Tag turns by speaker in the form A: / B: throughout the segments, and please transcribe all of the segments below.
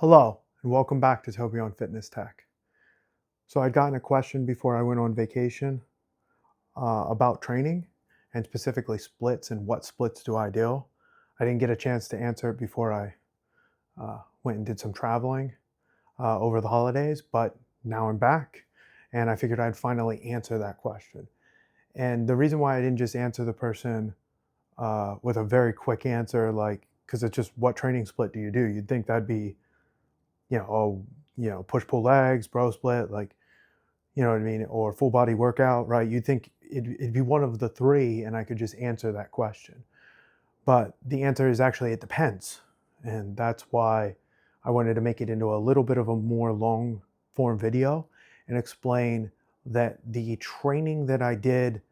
A: Hello, and welcome back to Toby On Fitness Tech. So I'd gotten a question before I went on vacation about training and specifically splits and what splits do I do. I didn't get a chance to answer it before I went and did some traveling over the holidays, but now I'm back and I figured I'd finally answer that question. And the reason why I didn't just answer the person with a very quick answer, like, because it's just what training split do you do? You'd think that'd be push pull legs, bro split, like, you know what I mean, or full body workout, right? You'd think it'd be one of the three, and I could just answer that question. But the answer is actually it depends, and that's why I wanted to make it into a little bit of a more long form video and explain that the training that I did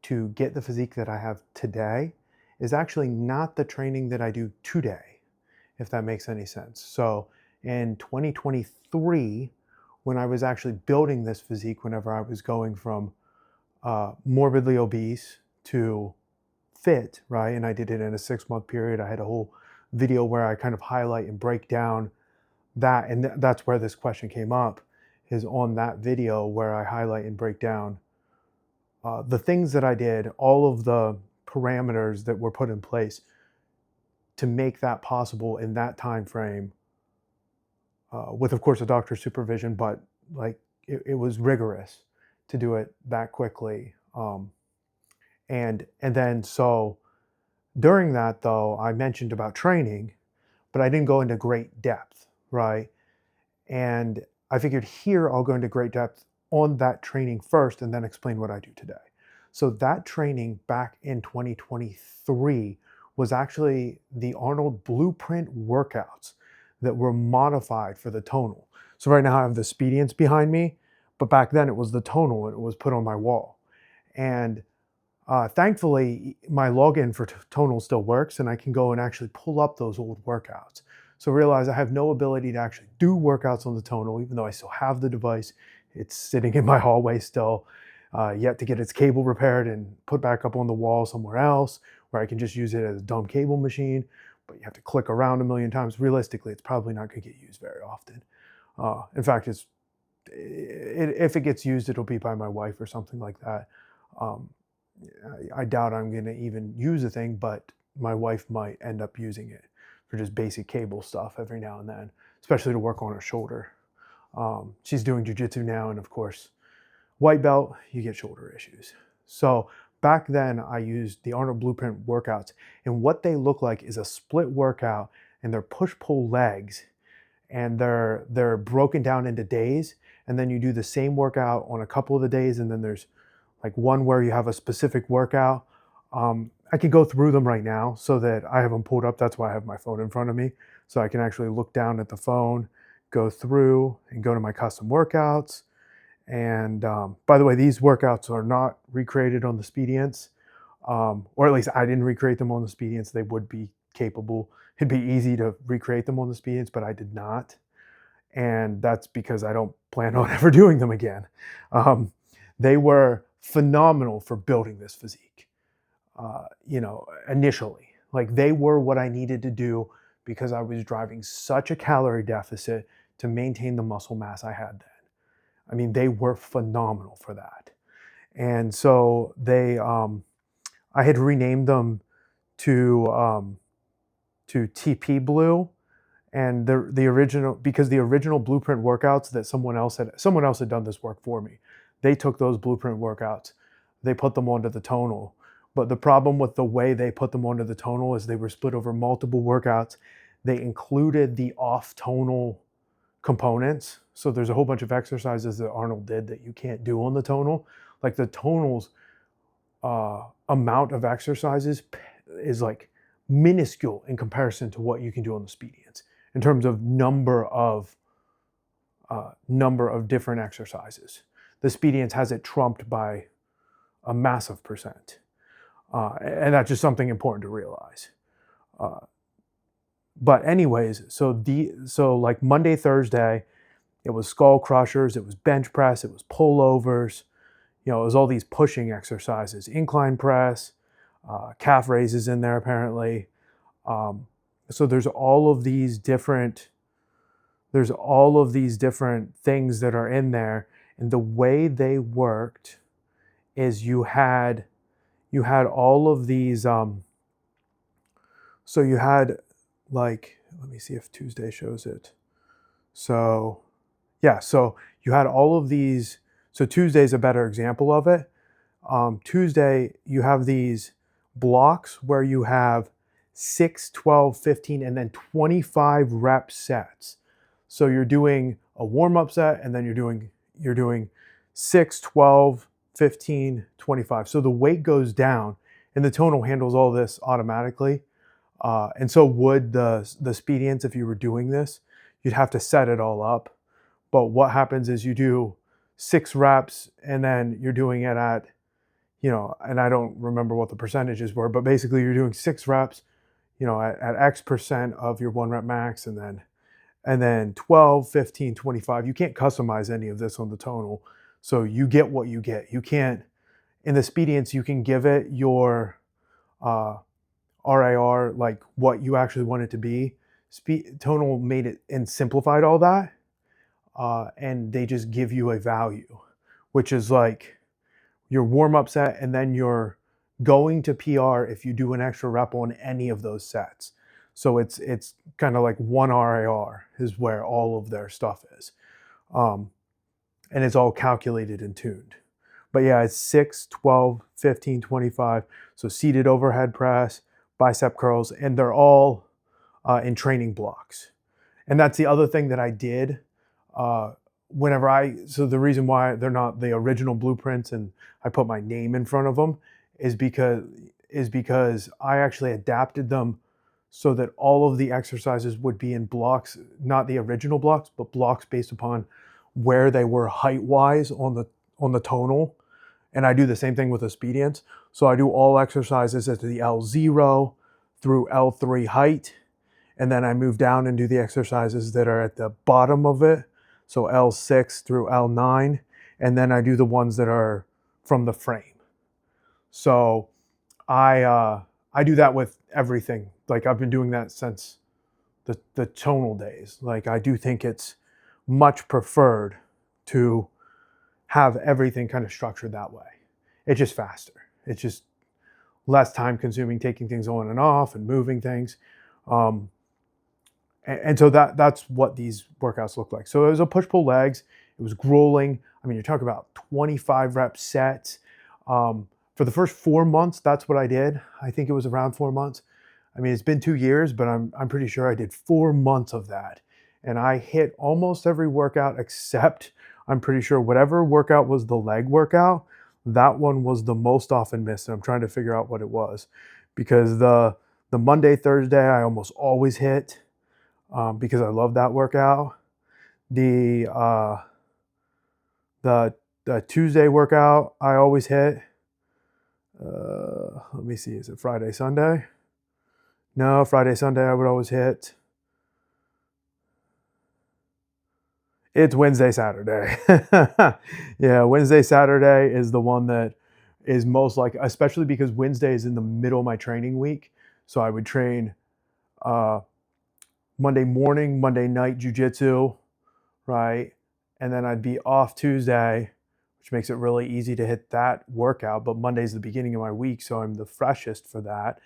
A: to get the physique that I have today is actually not the training that I do today, if that makes any sense. So in 2023, when I was actually building this physique, whenever I was going from morbidly obese to fit, right? And I did it in a 6-month period. I had a whole video where I kind of highlight and break down that. And that's where this question came up, is on that video where I highlight and break down the things that I did, all of the parameters that were put in place to make that possible in that time frame, with of course a doctor's supervision, but like it was rigorous to do it that quickly. And then so during that though, I mentioned about training, but I didn't go into great depth, right? And I figured here I'll go into great depth on that training first and then explain what I do today. So that training back in 2023 was actually the Arnold Blueprint workouts that were modified for the Tonal. So right now I have the Speediance behind me, but back then it was the Tonal and it was put on my wall. And thankfully, my login for Tonal still works and I can go and actually pull up those old workouts. So realize I have no ability to actually do workouts on the Tonal, even though I still have the device. It's sitting in my hallway still, yet to get its cable repaired and put back up on the wall somewhere else where I can just use it as a dumb cable machine, but you have to click around a million times. Realistically, it's probably not gonna get used very often. In fact, if it gets used, it'll be by my wife or something like that. Um, I doubt I'm gonna even use the thing, but my wife might end up using it for just basic cable stuff every now and then, especially to work on her shoulder. She's doing jiu-jitsu now, and of course, white belt, you get shoulder issues. So back then I used the Arnold Blueprint workouts, and what they look like is a split workout, and they're push-pull legs, and they're broken down into days, and then you do the same workout on a couple of the days, and then there's like one where you have a specific workout. I can go through them right now so that I have them pulled up. That's why I have my phone in front of me. So I can actually look down at the phone, go through and go to my custom workouts. And by the way, these workouts are not recreated on the Speediance, or at least I didn't recreate them on the Speediance. They would be capable. It'd be easy to recreate them on the Speediance, but I did not. And that's because I don't plan on ever doing them again. They were phenomenal for building this physique, initially. Like they were what I needed to do because I was driving such a calorie deficit to maintain the muscle mass I had then. I mean, they were phenomenal for that. And so I had renamed them to TP Blue, and the original, because the original Blueprint workouts that someone else had done this work for me. They took those Blueprint workouts, they put them onto the Tonal. But the problem with the way they put them onto the Tonal is they were split over multiple workouts. They included the off Tonal components. So there's a whole bunch of exercises that Arnold did that you can't do on the Tonal. Like the Tonal's amount of exercises is like minuscule in comparison to what you can do on the Speediance in terms of number of different exercises. The Speediance has it trumped by a massive percent. And that's just something important to realize. But anyways, so like Monday, Thursday, it was skull crushers, it was bench press, it was pullovers, it was all these pushing exercises, incline press, calf raises in there apparently. So there's all of these different there's all of these different things that are in there. And the way they worked is you had all of these, so you had like, let me see if Tuesday shows it. So yeah, so you had all of these. So Tuesday's a better example of it. Tuesday, you have these blocks where you have 6, 12, 15, and then 25 rep sets. So you're doing a warm-up set, and then you're doing 6, 12, 15, 25. So the weight goes down, and the Tonal handles all this automatically. And so would the Speediance if you were doing this. You'd have to set it all up. But what happens is you do 6 reps, and then you're doing it at, and I don't remember what the percentages were, but basically you're doing 6 reps, at X percent of your 1 rep max, and then 12, 15, 25. You can't customize any of this on the Tonal. So you get what you get. You can't, in the Speediance, you can give it your RAR, like what you actually want it to be. Tonal made it and simplified all that. And they just give you a value, which is like your warm-up set, and then you're going to PR if you do an extra rep on any of those sets. So it's kind of like 1 RAR is where all of their stuff is. And it's all calculated and tuned. But yeah, it's 6, 12, 15, 25. So seated overhead press, bicep curls, and they're all in training blocks. And that's the other thing that I did. So the reason why they're not the original blueprints and I put my name in front of them is because I actually adapted them so that all of the exercises would be in blocks, not the original blocks, but blocks based upon where they were height-wise on the Tonal. And I do the same thing with the Speediance. So I do all exercises at the L0 through L3 height. And then I move down and do the exercises that are at the bottom of it. So L6 through L9. And then I do the ones that are from the frame. So I do that with everything. Like I've been doing that since the Tonal days. Like I do think it's much preferred to have everything kind of structured that way. It's just faster. It's just less time consuming taking things on and off and moving things. And so that's what these workouts look like. So it was a push-pull legs. It was grueling. I mean, you're talking about 25 rep sets. For the first 4 months, that's what I did. I think it was around 4 months. I mean, it's been 2 years, but I'm pretty sure I did 4 months of that. And I hit almost every workout except, I'm pretty sure whatever workout was the leg workout, that one was the most often missed. And I'm trying to figure out what it was. Because the Monday, Thursday, I almost always hit. Because I love that workout. The Tuesday workout I always hit. Let me see, is it Friday, Sunday? No, Friday, Sunday I would always hit. It's Wednesday, Saturday. Yeah, Wednesday, Saturday is the one that is most like, especially because Wednesday is in the middle of my training week. So I would train Monday morning, Monday night jiu-jitsu, right? And then I'd be off Tuesday, which makes it really easy to hit that workout. But Monday's the beginning of my week, so I'm the freshest for that.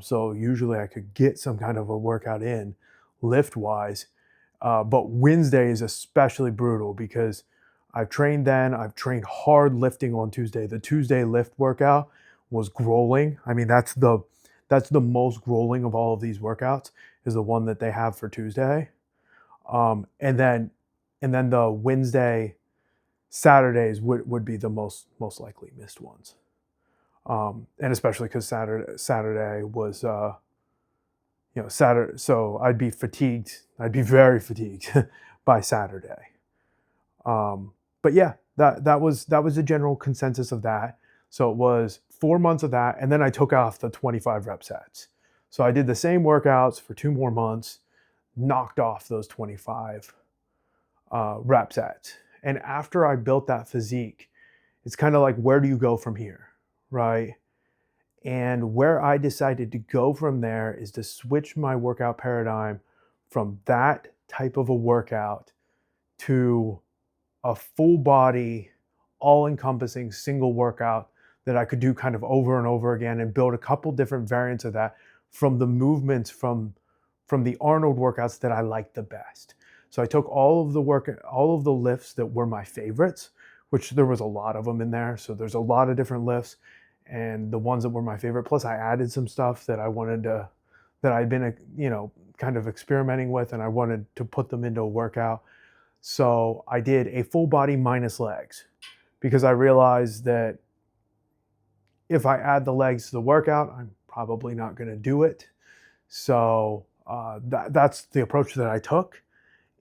A: So usually I could get some kind of a workout in lift-wise. But Wednesday is especially brutal because I've trained then. I've trained hard lifting on Tuesday. The Tuesday lift workout was grueling. I mean, that's the most grueling of all of these workouts, is the one that they have for Tuesday. And then the Wednesday, Saturdays would be the most likely missed ones. And especially because Saturday was, Saturday. So I'd be fatigued. I'd be very fatigued by Saturday. But yeah, that was the general consensus of that. So it was 4 months of that, and then I took off the 25 rep sets. So I did the same workouts for 2 more months, knocked off those 25 rep sets. And after I built that physique, it's kind of like, where do you go from here, right? And where I decided to go from there is to switch my workout paradigm from that type of a workout to a full body, all encompassing single workout that I could do kind of over and over again and build a couple different variants of that from the movements from the Arnold workouts that I liked the best. So I took all of the lifts that were my favorites, which there was a lot of them in there. So there's a lot of different lifts and the ones that were my favorite. Plus I added some stuff that that I'd been, kind of experimenting with, and I wanted to put them into a workout. So I did a full body minus legs because I realized that if I add the legs to the workout, I'm probably not going to do it. So that's the approach that I took.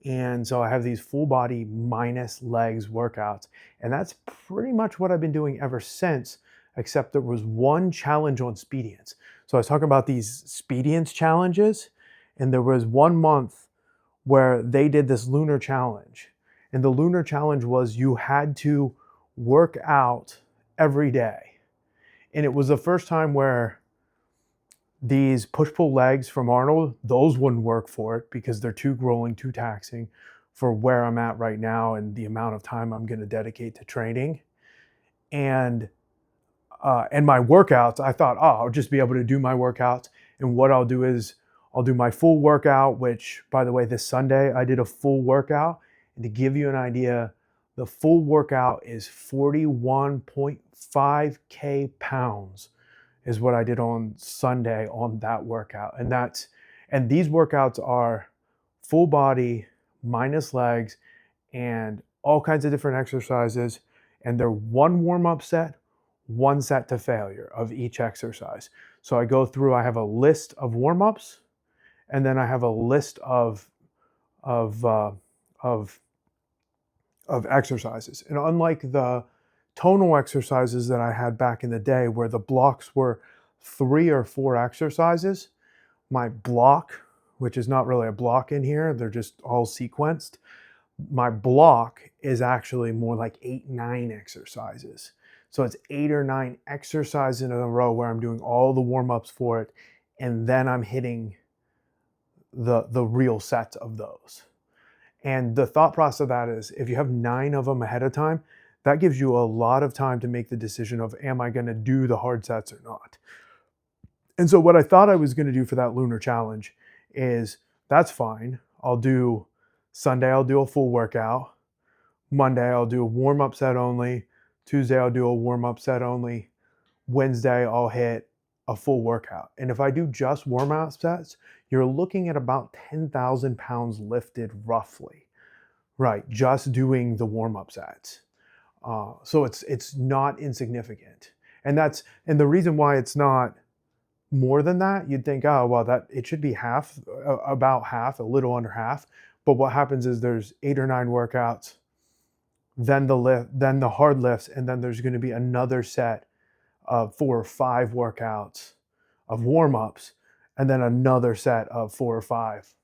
A: And so I have these full body minus legs workouts. And that's pretty much what I've been doing ever since, except there was one challenge on Speediance. So I was talking about these Speediance challenges, and there was 1 month where they did this lunar challenge. And the lunar challenge was you had to work out every day. And it was the first time where these push-pull legs from Arnold, those wouldn't work for it because they're too grueling, too taxing for where I'm at right now and the amount of time I'm going to dedicate to training. And my workouts, I thought, I'll just be able to do my workouts. And what I'll do is I'll do my full workout, which, by the way, this Sunday I did a full workout. And to give you an idea, the full workout is 41.5K pounds is what I did on Sunday on that workout. And these workouts are full body, minus legs, and all kinds of different exercises. And they're one warm-up set, one set to failure of each exercise. So I go through, I have a list of warm-ups, and then I have a list of exercises. And unlike the tonal exercises that I had back in the day where the blocks were 3 or 4 exercises, my block, which is not really a block in here, they're just all sequenced. My block is actually more like 8, 9 exercises. So it's 8 or 9 exercises in a row where I'm doing all the warm-ups for it, and then I'm hitting the real sets of those. And the thought process of that is if you have 9 of them ahead of time, that gives you a lot of time to make the decision of, am I going to do the hard sets or not? And so what I thought I was going to do for that lunar challenge is, that's fine. Sunday, I'll do a full workout. Monday, I'll do a warm-up set only. Tuesday, I'll do a warm-up set only. Wednesday, I'll hit a full workout. And if I do just warm-up sets, you're looking at about 10,000 pounds lifted roughly, right? Just doing the warm-up sets. So it's not insignificant. And the reason why it's not more than that, you'd think, oh, well, it should be half, about half, a little under half. But what happens is there's 8 or 9 workouts, then the hard lifts, and then there's going to be another set of 4 or 5 workouts of warm-ups, and then another set of 4 or 5,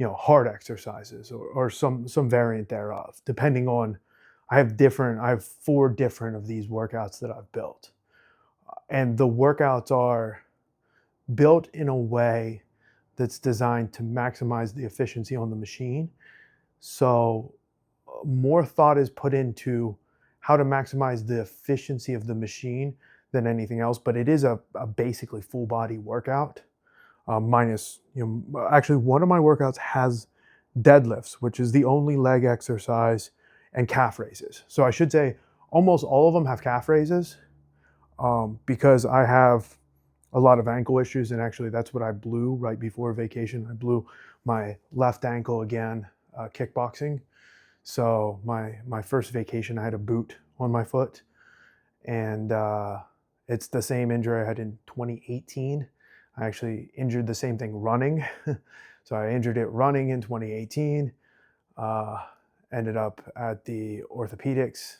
A: hard exercises or some variant thereof, depending on, I have 4 different of these workouts that I've built. And the workouts are built in a way that's designed to maximize the efficiency on the machine. So more thought is put into how to maximize the efficiency of the machine than anything else, but it is a basically full body workout. Minus, actually one of my workouts has deadlifts, which is the only leg exercise, and calf raises. So I should say almost all of them have calf raises because I have a lot of ankle issues, and actually that's what I blew right before vacation. I blew my left ankle again, kickboxing. So my first vacation, I had a boot on my foot, and it's the same injury I had in 2018. I actually injured the same thing running. So I injured it running in 2018, ended up at the orthopedics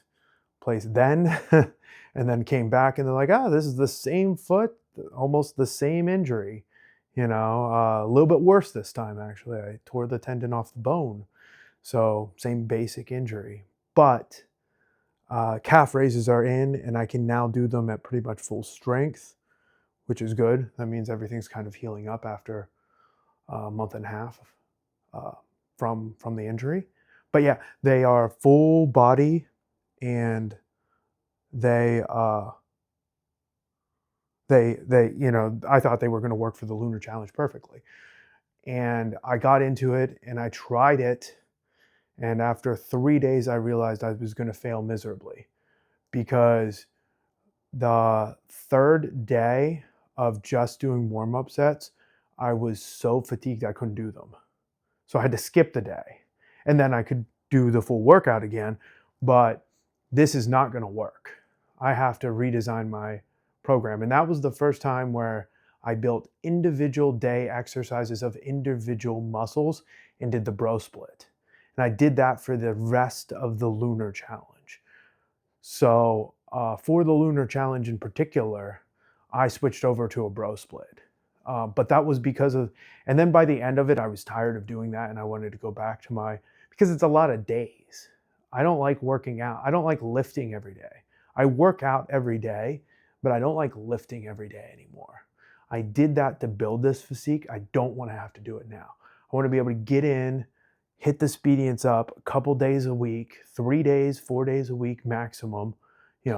A: place then, and then came back and they're like, this is the same foot, almost the same injury, a little bit worse this time actually. I tore the tendon off the bone. So same basic injury, but calf raises are in, and I can now do them at pretty much full strength, which is good. That means everything's kind of healing up after a month and a half. from the injury. But yeah, they are full body, and they I thought they were going to work for the lunar challenge perfectly. And I got into it and I tried it, and after 3 days I realized I was going to fail miserably, because the third day of just doing warm-up sets, I was so fatigued I couldn't do them. So I had to skip the day. And then I could do the full workout again, but this is not going to work. I have to redesign my program. And that was the first time where I built individual day exercises of individual muscles and did the bro split. And I did that for the rest of the lunar challenge. So for the lunar challenge in particular, I switched over to a bro split. But that was because of, and then by the end of it, I was tired of doing that and I wanted to go back to because it's a lot of days. I don't like working out. I don't like lifting every day. I work out every day, but I don't like lifting every day anymore. I did that to build this physique. I don't want to have to do it now. I want to be able to get in, hit the Speediance up a couple days a week, 3 days, 4 days a week maximum,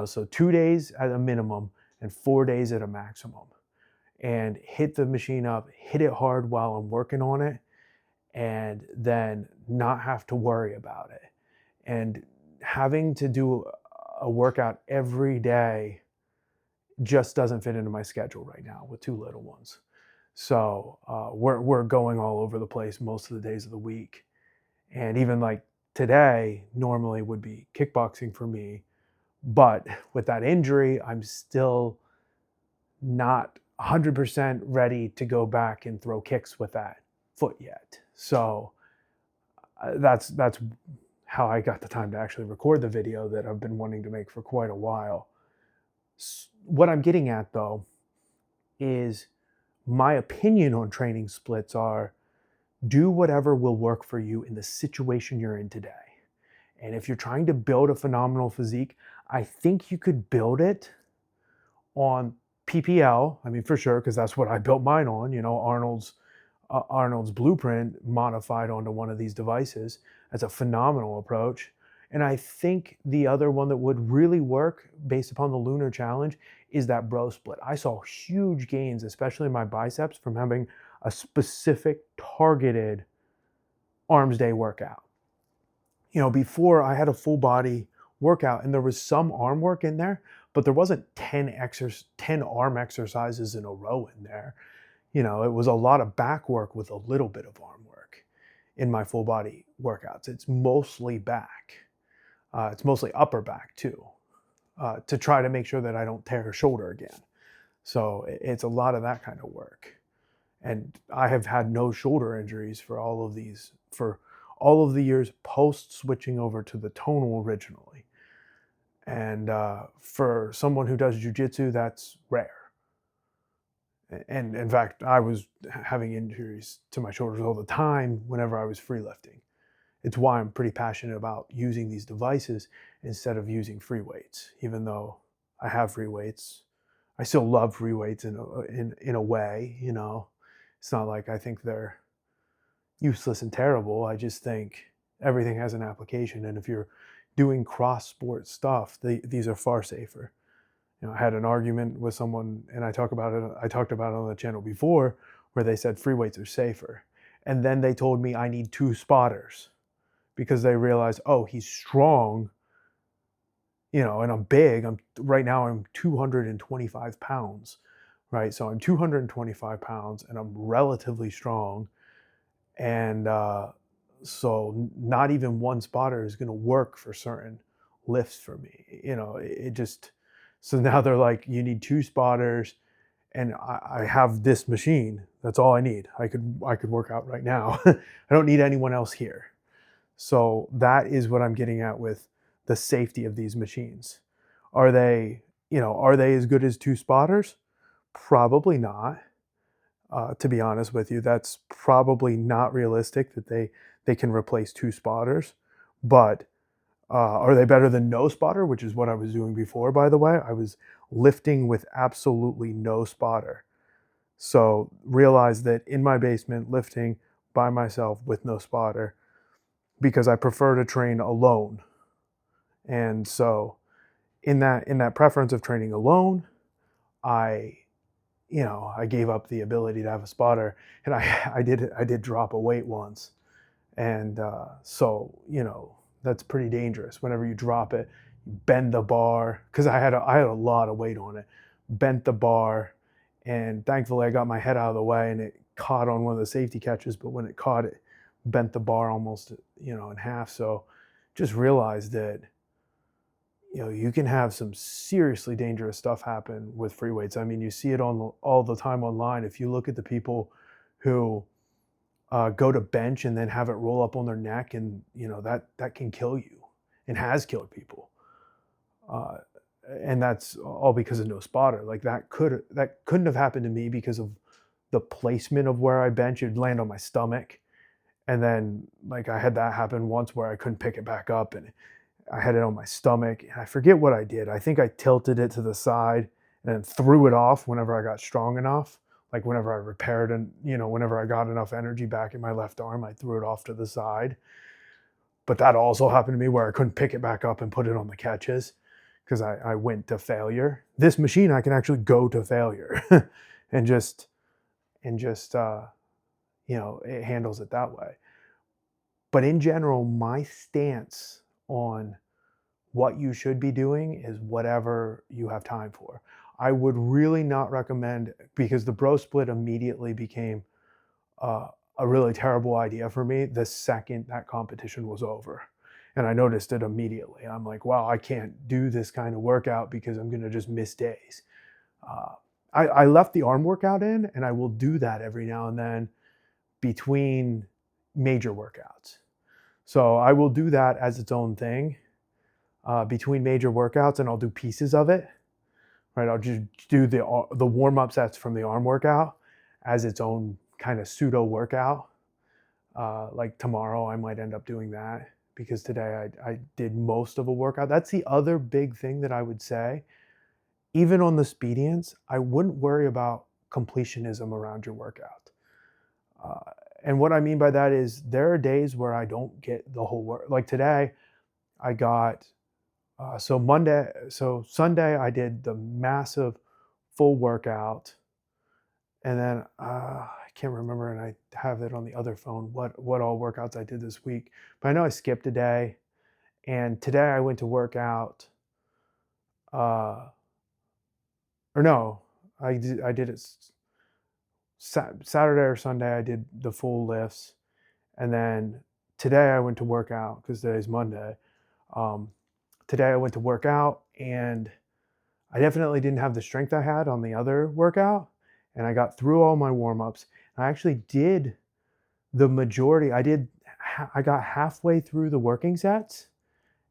A: so 2 days at a minimum and 4 days at a maximum, and hit the machine up, hit it hard while I'm working on it, and then not have to worry about it. And having to do a workout every day just doesn't fit into my schedule right now with 2 little ones. So we're going all over the place most of the days of the week. And even like today normally would be kickboxing for me, but with that injury, I'm still not 100% ready to go back and throw kicks with that foot yet. So that's how I got the time to actually record the video that I've been wanting to make for quite a while. What I'm getting at though is my opinion on training splits are, do whatever will work for you in the situation you're in today. And if you're trying to build a phenomenal physique, I think you could build it on PPL. I mean, for sure, because that's what I built mine on, Arnold's Blueprint modified onto one of these devices. That's a phenomenal approach. And I think the other one that would really work based upon the lunar challenge is that bro split. I saw huge gains, especially in my biceps, from having a specific targeted arms day workout. Before I had a full body workout and there was some arm work in there, but there wasn't 10 arm exercises in a row in there. It was a lot of back work with a little bit of arm work in my full body workouts. It's mostly back. It's mostly upper back too, to try to make sure that I don't tear a shoulder again. So it's a lot of that kind of work. And I have had no shoulder injuries for all of the years post switching over to the Tonal originally. And for someone who does jiu-jitsu, that's rare. And in fact, I was having injuries to my shoulders all the time whenever I was free lifting. It's why I'm pretty passionate about using these devices instead of using free weights. Even though I have free weights, I still love free weights in a way. It's not like I think they're useless and terrible. I just think everything has an application, and if you're doing cross sport stuff, these are far safer. I had an argument with someone, and I talked about it on the channel before, where they said free weights are safer, and then they told me I need 2 spotters because they realized, oh, he's strong, and I'm big. Right now I'm 225 pounds, right? So I'm 225 pounds and I'm relatively strong. And so not even 1 spotter is going to work for certain lifts for me. So now they're like, you need 2 spotters, and I have this machine. That's all I need. I could work out right now. I don't need anyone else here. So that is what I'm getting at with the safety of these machines. Are they as good as 2 spotters? Probably not. To be honest with you, that's probably not realistic that they can replace 2 spotters. But are they better than no spotter, which is what I was doing before, by the way? I was lifting with absolutely no spotter. So realize that in my basement, lifting by myself with no spotter, because I prefer to train alone. And so in that preference of training alone, I I gave up the ability to have a spotter, and I did drop a weight once, and so that's pretty dangerous. Whenever you drop it, you bend the bar because I had a lot of weight on it, bent the bar, and thankfully I got my head out of the way and it caught on one of the safety catches. But when it caught, it bent the bar almost in half. So just realized that you can have some seriously dangerous stuff happen with free weights. I mean, you see it all the time online. If you look at the people who go to bench and then have it roll up on their neck, and that can kill you, and has killed people. Uh, and that's all because of no spotter. Like that couldn't have happened to me because of the placement of where I bench. It'd land on my stomach, and then like I had that happen once where I couldn't pick it back up, and I had it on my stomach, and I forget what I did. I think I tilted it to the side and then threw it off whenever I got strong enough. Like whenever I repaired, and whenever I got enough energy back in my left arm, I threw it off to the side. But that also happened to me where I couldn't pick it back up and put it on the catches because I went to failure. This machine, I can actually go to failure and just it handles it that way. But in general, my stance on what you should be doing is whatever you have time for. I would really not recommend, because the bro split immediately became a really terrible idea for me the second that competition was over. And I noticed it immediately. I'm like, wow, I can't do this kind of workout because I'm going to just miss days. Uh, I left the arm workout in, and I will do that every now and then between major workouts. So I will do that as its own thing between major workouts, and I'll do pieces of it. Right, I'll just do the warm-up sets from the arm workout as its own kind of pseudo workout. Like tomorrow, I might end up doing that because today I did most of a workout. That's the other big thing that I would say. Even on the Speediance, I wouldn't worry about completionism around your workout. Uh, and what I mean by that is there are days where I don't get the whole work. Like today, I got so Sunday I did the massive full workout, and then I can't remember, and I have it on the other phone what all workouts I did this week. But I know I skipped a day, and today I went to work out. Uh, or no, I did it Saturday or Sunday. I did the full lifts, and then today I went to work out because today's Monday. Um, Today I went to work out, and I definitely didn't have the strength I had on the other workout, and I got through all my warm-ups. I actually did the majority. I got halfway through the working sets,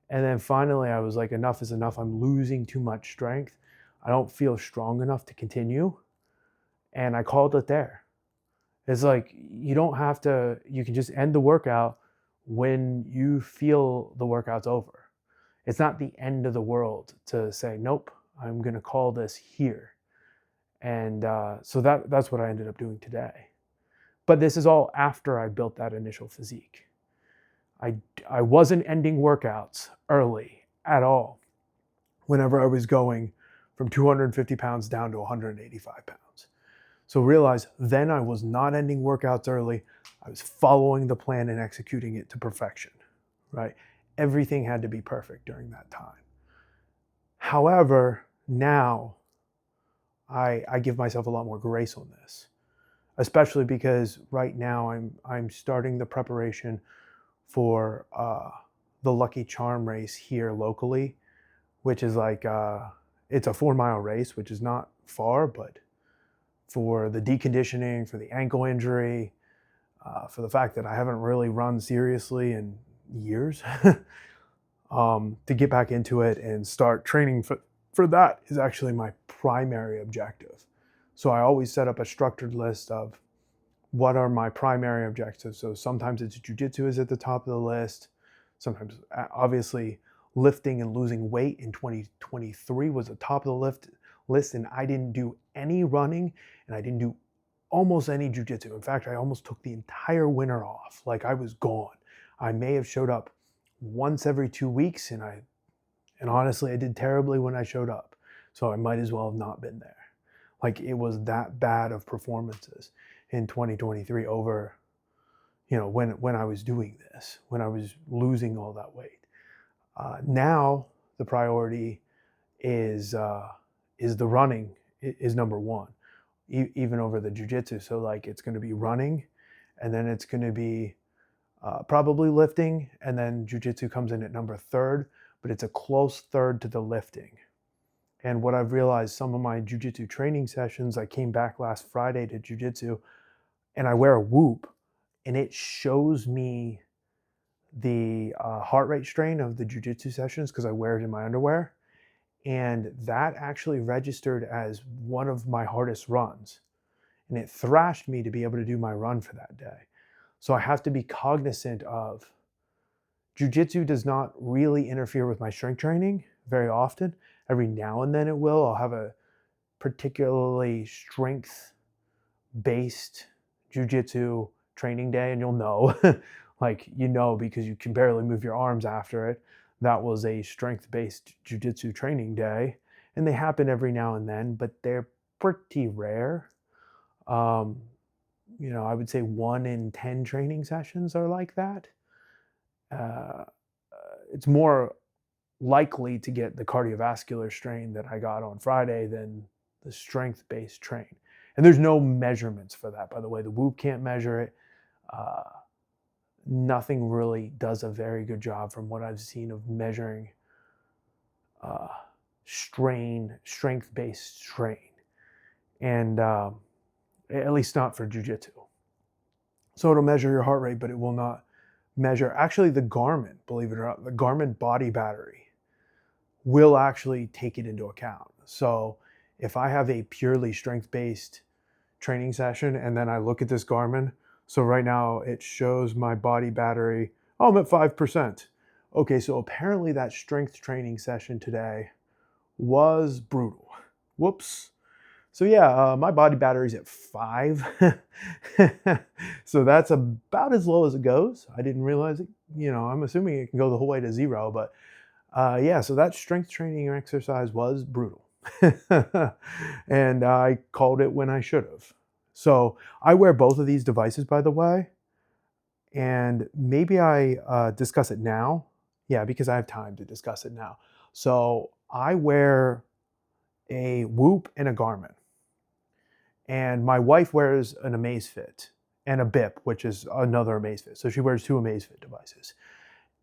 A: and then finally I was like, enough is enough. I'm losing too much strength. I don't feel strong enough to continue, and I called it there. It's like you don't have to, you can just end the workout when you feel the workout's over. It's not the end of the world to say, nope, I'm going to call this here. And so that's what I ended up doing today. But this is all after I built that initial physique. I wasn't ending workouts early at all whenever I was going from 250 pounds down to 185 pounds. So realize then I was not ending workouts early. I was following the plan and executing it to perfection, right? Everything had to be perfect during that time. However, now I give myself a lot more grace on this, especially because right now I'm starting the preparation for the Lucky Charm race here locally, which is like it's a 4-mile race, which is not far, but for the deconditioning, for the ankle injury, for the fact that I haven't really run seriously in years, to get back into it and start training for that is actually my primary objective. So I always set up a structured list of what are my primary objectives. So sometimes it's jiu-jitsu is at the top of the list. Sometimes obviously lifting and losing weight in 2023 was the top of the list, and I didn't do any running and I didn't do almost any jiu-jitsu. In fact, I almost took the entire winter off. Like I was gone. I may have showed up once every 2 weeks, and honestly, I did terribly when I showed up. So I might as well have not been there. Like, it was that bad of performances in 2023 over, when I was doing this, when I was losing all that weight. Now the priority is the running is number one, even over the jiu-jitsu. So like, it's going to be running, and then it's going to be probably lifting, and then jiu-jitsu comes in at number third, but it's a close third to the lifting. And what I've realized, some of my jiu-jitsu training sessions, I came back last Friday to jiu-jitsu, and I wear a whoop, and it shows me the heart rate strain of the jiu-jitsu sessions because I wear it in my underwear. And that actually registered as one of my hardest runs. And it thrashed me to be able to do my run for that day. So I have to be cognizant of jiu-jitsu does not really interfere with my strength training very often. Every now and then it will. I'll have a particularly strength-based jiu-jitsu training day, and you'll know, because you can barely move your arms after it. That was a strength-based jiu-jitsu training day, and they happen every now and then, but they're pretty rare. I would say 1 in 10 training sessions are like that. It's more likely to get the cardiovascular strain that I got on Friday than the strength-based train. And there's no measurements for that, by the way. The Whoop can't measure it. Nothing really does a very good job from what I've seen of measuring strength-based strain. And at least not for jiu-jitsu. So it'll measure your heart rate, but it will not measure, actually the Garmin, believe it or not, the Garmin body battery will actually take it into account. So if I have a purely strength-based training session and then I look at this Garmin, so right now it shows my body battery, I'm at 5%. Okay, so apparently that strength training session today was brutal. Whoops. So yeah, my body battery's at 5. So that's about as low as it goes. I didn't realize it. I'm assuming it can go the whole way to 0, but yeah, so that strength training exercise was brutal. And I called it when I should have. So I wear both of these devices, by the way, and maybe I discuss it now. Yeah, because I have time to discuss it now. So I wear a Whoop and a Garmin. And my wife wears an Amazfit and a BIP, which is another Amazfit. So she wears 2 Amazfit devices.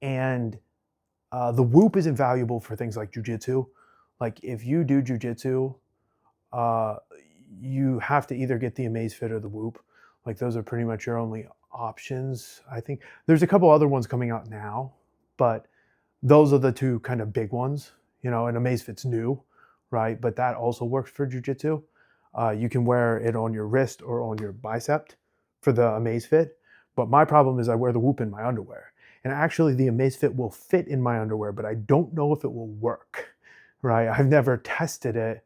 A: And the Whoop is invaluable for things like jiu-jitsu. Like, if you do jiu-jitsu, you have to either get the Amazfit or the Whoop. Like, those are pretty much your only options. I think there's a couple other ones coming out now, but those are the 2 kind of big ones. And Amazfit's new, right? But that also works for jiu-jitsu. You can wear it on your wrist or on your bicep for the Amazfit. But my problem is I wear the Whoop in my underwear. And actually the Amazfit will fit in my underwear, but I don't know if it will work, right? I've never tested it,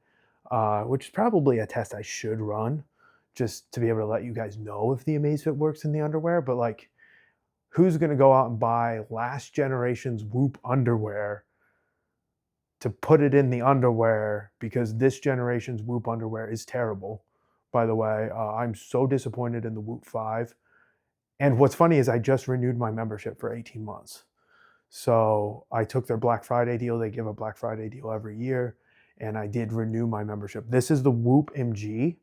A: which is probably a test I should run just to be able to let you guys know if the Amazfit works in the underwear. But like, who's going to go out and buy last generation's Whoop underwear to put it in the underwear, because this generation's Whoop underwear is terrible, by the way. I'm so disappointed in the Whoop 5. And what's funny is I just renewed my membership for 18 months. So I took their Black Friday deal. They give a Black Friday deal every year. And I did renew my membership. This is the Whoop MG.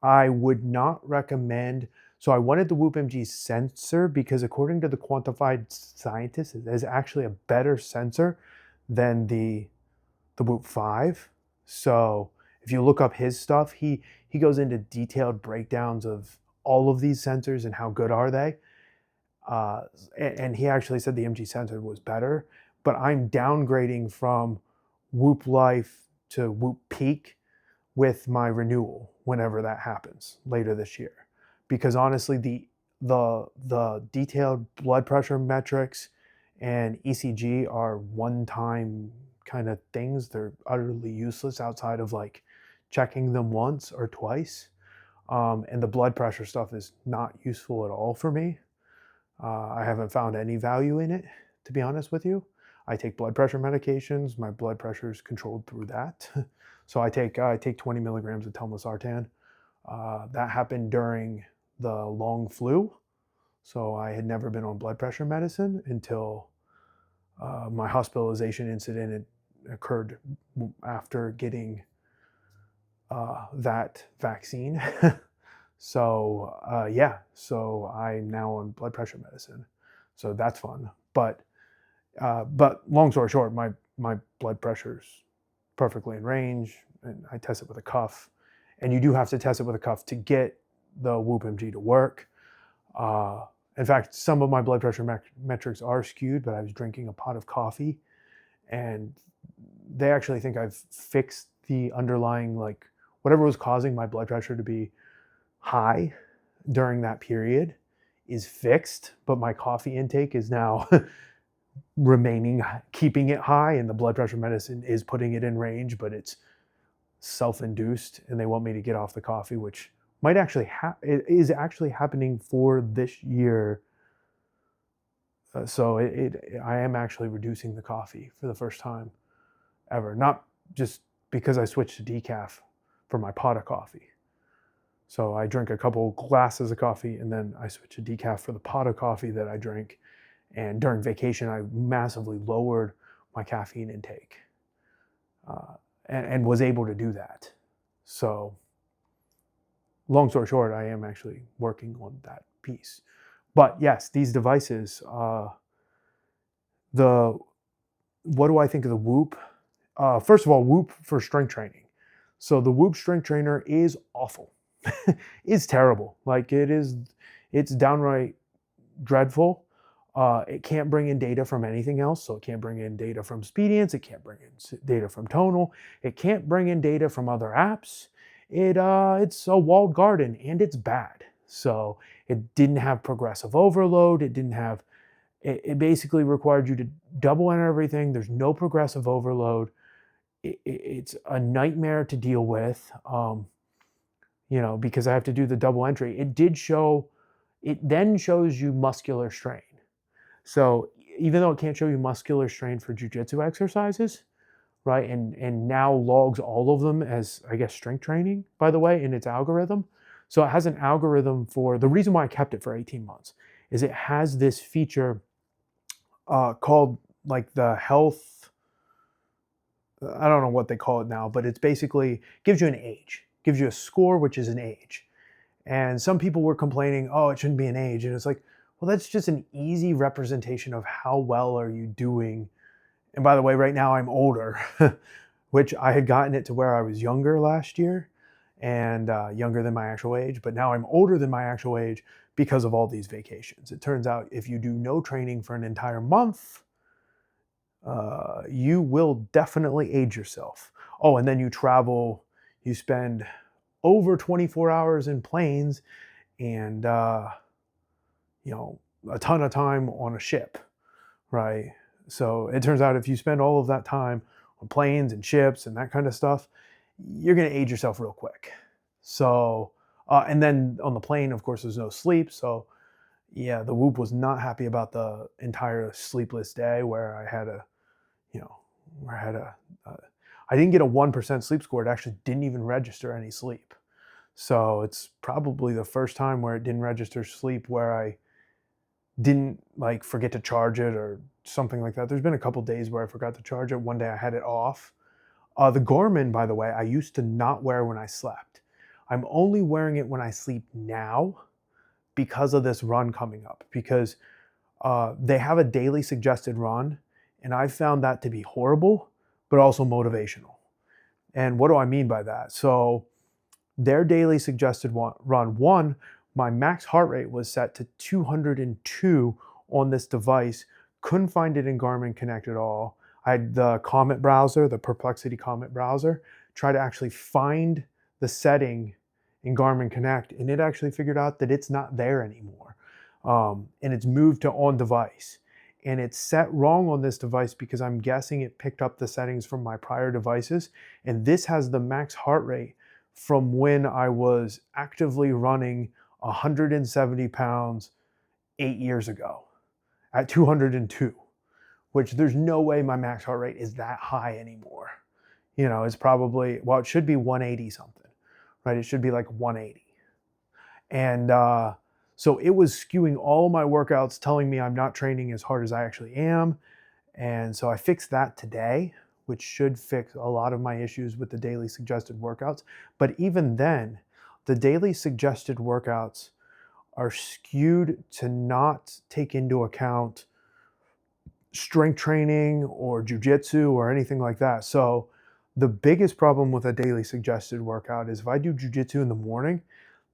A: I would not recommend. So I wanted the Whoop MG sensor because according to the Quantified Scientist, it is actually a better sensor than the Whoop 5. So if you look up his stuff, he goes into detailed breakdowns of all of these sensors and how good are they. And he actually said the MG sensor was better, but I'm downgrading from Whoop Life to Whoop Peak with my renewal whenever that happens later this year. Because honestly, the detailed blood pressure metrics and ECG are one-time kind of things. They're utterly useless outside of like checking them once or twice. And the blood pressure stuff is not useful at all for me. I haven't found any value in it, to be honest with you. I take blood pressure medications. My blood pressure is controlled through that. So I take 20 milligrams of telmisartan. That happened during the long flu. So I had never been on blood pressure medicine until my hospitalization incident occurred after getting that vaccine. So yeah, so I'm now on blood pressure medicine. So that's fun. But long story short, my blood pressure's perfectly in range, and I test it with a cuff. And you do have to test it with a cuff to get the Whoop MG to work. In fact, some of my blood pressure metrics are skewed, but I was drinking a pot of coffee, and they actually think I've fixed the underlying, like, whatever was causing my blood pressure to be high during that period is fixed, but my coffee intake is now remaining, keeping it high, and the blood pressure medicine is putting it in range, but it's self-induced, and they want me to get off the coffee, which might actually it is actually happening for this year. So I am actually reducing the coffee for the first time ever, not just because I switched to decaf for my pot of coffee. So I drink a couple glasses of coffee, and then I switch to decaf for the pot of coffee that I drink. And during vacation, I massively lowered my caffeine intake and was able to do that. So long story short, I am actually working on that piece. But yes, these devices, what do I think of the Whoop? First of all, Whoop for strength training. So the Whoop strength trainer is awful. It's terrible. Like it's downright dreadful. It can't bring in data from anything else. So it can't bring in data from Speediance. It can't bring in data from Tonal. It can't bring in data from other apps. It's a walled garden, and it's bad. So it didn't have progressive overload. It basically required you to double enter everything. There's no progressive overload. It's a nightmare to deal with. Because I have to do the double entry. It then shows you muscular strain. So even though it can't show you muscular strain for jiu-jitsu exercises, right, and now logs all of them as, I guess, strength training, by the way, in its algorithm. So it has an algorithm for, the reason why I kept it for 18 months is it has this feature called like the health, I don't know what they call it now, but it's basically gives you an age. Gives you a score, which is an age. And some people were complaining, oh, it shouldn't be an age. And it's like, well, that's just an easy representation of how well are you doing. And by the way, right now I'm older, which I had gotten it to where I was younger last year and younger than my actual age. But now I'm older than my actual age because of all these vacations. It turns out if you do no training for an entire month, you will definitely age yourself. Oh, and then you travel. You spend over 24 hours in planes and, a ton of time on a ship, right? So it turns out if you spend all of that time on planes and ships and that kind of stuff, you're going to age yourself real quick. So, and then on the plane, of course, there's no sleep. So yeah, the Whoop was not happy about the entire sleepless day where I had I didn't get a 1% sleep score. It actually didn't even register any sleep. So it's probably the first time where it didn't register sleep where I didn't like forget to charge it or something like that. There's been a couple days where I forgot to charge it. One day I had it off. The Garmin, by the way, I used to not wear when I slept. I'm only wearing it when I sleep now because of this run coming up, because they have a daily suggested run, and I found that to be horrible, but also motivational. And what do I mean by that? So their daily suggested run, my max heart rate was set to 202 on this device. Couldn't find it in Garmin Connect at all. I had the Comet browser, the Perplexity Comet browser, try to actually find the setting in Garmin Connect, and it actually figured out that it's not there anymore. And it's moved to on device. And it's set wrong on this device because I'm guessing it picked up the settings from my prior devices. And this has the max heart rate from when I was actively running 170 pounds 8 years ago at 202, which there's no way my max heart rate is that high anymore. You know, it's probably, well, it should be 180 something, right? It should be like 180. And so it was skewing all my workouts, telling me I'm not training as hard as I actually am. And so I fixed that today, which should fix a lot of my issues with the daily suggested workouts. But even then, the daily suggested workouts are skewed to not take into account strength training or jiu-jitsu or anything like that. So the biggest problem with a daily suggested workout is if I do jiu-jitsu in the morning,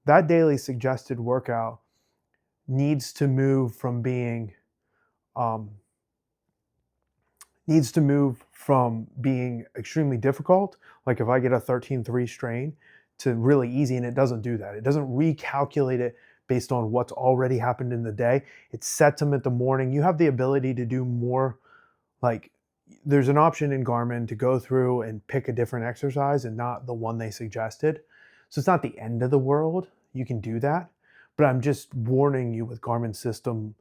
A: that daily suggested workout needs to move from being extremely difficult, like if I get a 13-3 strain, to really easy, and it doesn't do that. It doesn't recalculate it based on what's already happened in the day. It sets them at the morning. You have the ability to do more, like there's an option in Garmin to go through and pick a different exercise and not the one they suggested. So it's not the end of the world. You can do that. But I'm just warning you with Garmin's system,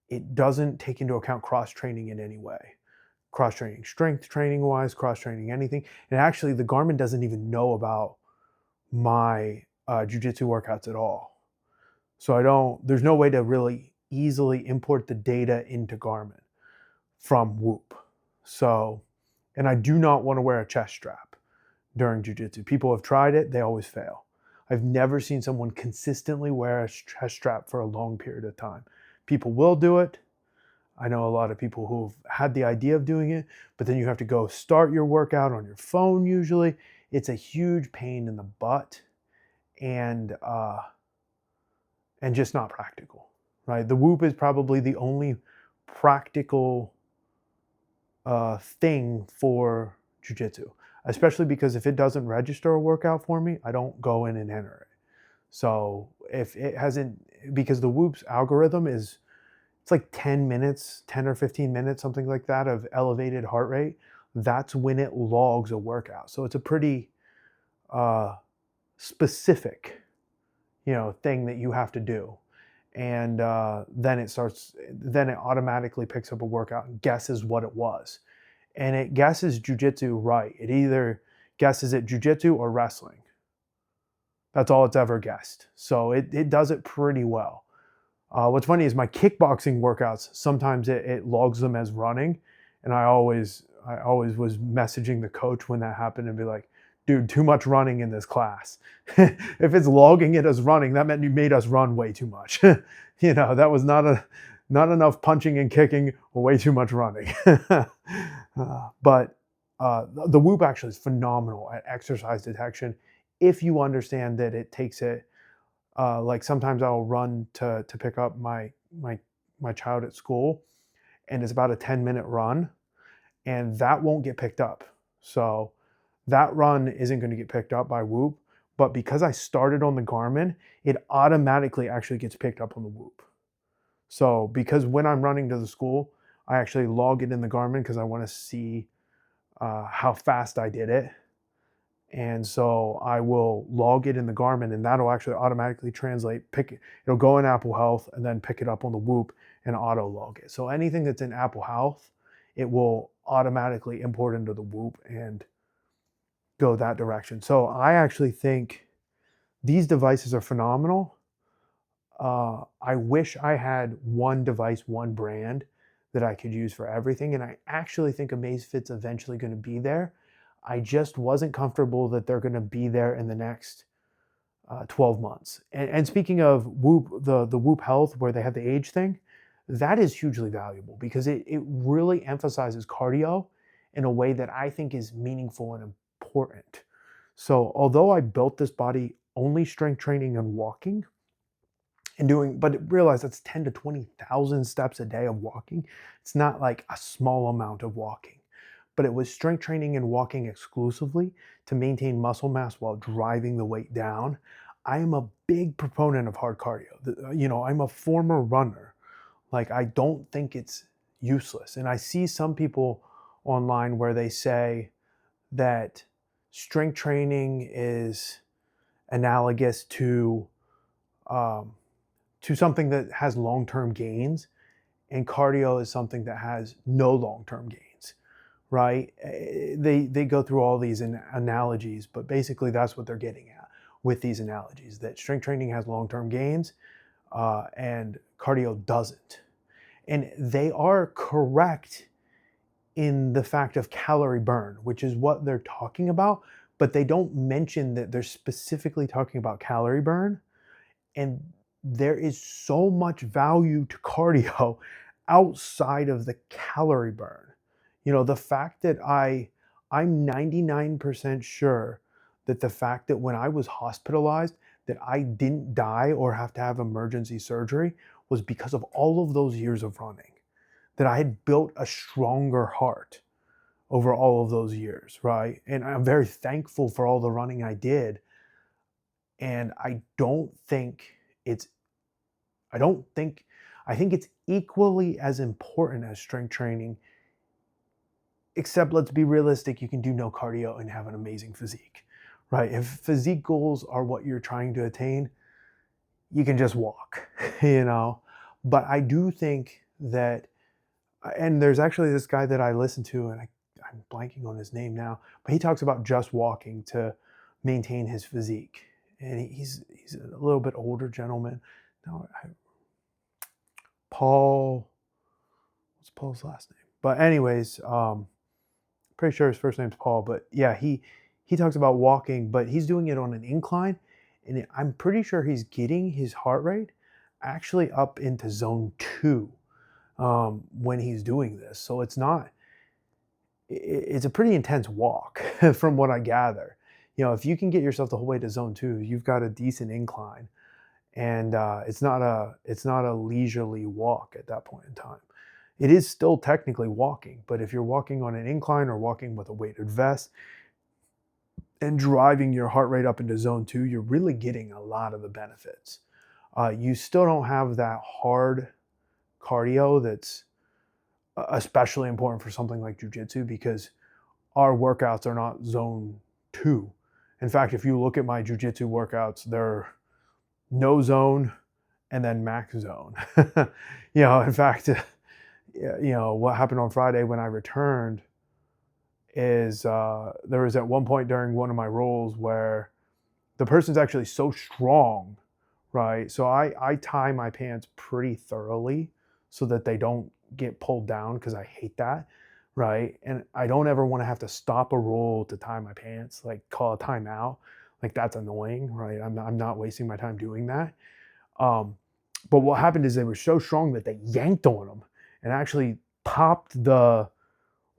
A: it doesn't take into account cross-training in any way. Cross-training, strength training wise, cross-training anything. And actually the Garmin doesn't even know about my jiu-jitsu workouts at all. So there's no way to really easily import the data into Garmin from Whoop. So, and I do not want to wear a chest strap during jiu-jitsu. People have tried it, they always fail. I've never seen someone consistently wear a chest strap for a long period of time. People will do it. I know a lot of people who've had the idea of doing it, but then you have to go start your workout on your phone usually. It's a huge pain in the butt and just not practical, right? The Whoop is probably the only practical thing for jiu-jitsu, especially because if it doesn't register a workout for me, I don't go in and enter it. So if it hasn't, because the Whoop's algorithm is, it's like 10 minutes, 10 or 15 minutes, something like that, of elevated heart rate. That's when it logs a workout. So it's a pretty specific, thing that you have to do. And then it automatically picks up a workout and guesses what it was. And it guesses jiu-jitsu right. It either guesses it jiu-jitsu or wrestling. That's all it's ever guessed. So it does it pretty well. What's funny is my kickboxing workouts, sometimes it logs them as running. And I always was messaging the coach when that happened and be like, dude, too much running in this class. If it's logging it as running, that meant you made us run way too much. That was not enough punching and kicking, or way too much running. But the Whoop actually is phenomenal at exercise detection if you understand that it takes it. Like sometimes I'll run to pick up my child at school, and it's about a 10-minute run, and that won't get picked up. So that run isn't going to get picked up by Whoop, but because I started on the Garmin, it automatically actually gets picked up on the Whoop. So because when I'm running to the school, I actually log it in the Garmin because I want to see how fast I did it. And so I will log it in the Garmin, and that'll actually automatically translate, it'll go in Apple Health and then pick it up on the Whoop and auto log it. So anything that's in Apple Health, it will automatically import into the Whoop and go that direction. So I actually think these devices are phenomenal. I wish I had one device, one brand that I could use for everything. And I actually think Amazfit's eventually going to be there. I just wasn't comfortable that they're going to be there in the next 12 months. And speaking of Whoop, the Whoop Health, where they have the age thing, that is hugely valuable because it really emphasizes cardio in a way that I think is meaningful and important. So although I built this body only strength training and walking, but realize that's 10 to 20,000 steps a day of walking. It's not like a small amount of walking, but it was strength training and walking exclusively to maintain muscle mass while driving the weight down. I am a big proponent of hard cardio. I'm a former runner. Like, I don't think it's useless. And I see some people online where they say that strength training is analogous to to something that has long-term gains, and cardio is something that has no long-term gains, right? They go through all these analogies, but basically that's what they're getting at with these analogies, that strength training has long-term gains and cardio doesn't. And they are correct in the fact of calorie burn, which is what they're talking about, but they don't mention that they're specifically talking about calorie burn. And there is so much value to cardio outside of the calorie burn. You know, the fact that I'm 99% sure that the fact that when I was hospitalized that I didn't die or have to have emergency surgery was because of all of those years of running. That I had built a stronger heart over all of those years, right? And I'm very thankful for all the running I did. And it's I don't think, I think it's equally as important as strength training, except let's be realistic, you can do no cardio and have an amazing physique, right? If physique goals are what you're trying to attain, you can just walk, you know? But I do think that, and there's actually this guy that I listen to, and I'm blanking on his name now, but he talks about just walking to maintain his physique. And he's a little bit older gentleman. No, Paul, what's Paul's last name? But anyways, pretty sure his first name's Paul. But yeah, he talks about walking, but he's doing it on an incline, and I'm pretty sure he's getting his heart rate actually up into zone 2 when he's doing this. So it's not, it's a pretty intense walk from what I gather. You know, if you can get yourself the whole way to zone 2, you've got a decent incline, and it's not a leisurely walk at that point in time. It is still technically walking, but if you're walking on an incline or walking with a weighted vest and driving your heart rate up into zone 2, you're really getting a lot of the benefits. You still don't have that hard cardio that's especially important for something like jiu-jitsu, because our workouts are not zone 2. In fact, if you look at my jiu-jitsu workouts, they're no zone and then max zone. You know, in fact, you know, what happened on Friday when I returned is there was at one point during one of my rolls where the person's actually so strong, right? So I tie my pants pretty thoroughly so that they don't get pulled down, because I hate that, right? And I don't ever want to have to stop a roll to tie my pants, like call a timeout. Like, that's annoying, right? I'm not wasting my time doing that. But what happened is they were so strong that they yanked on them and actually popped the,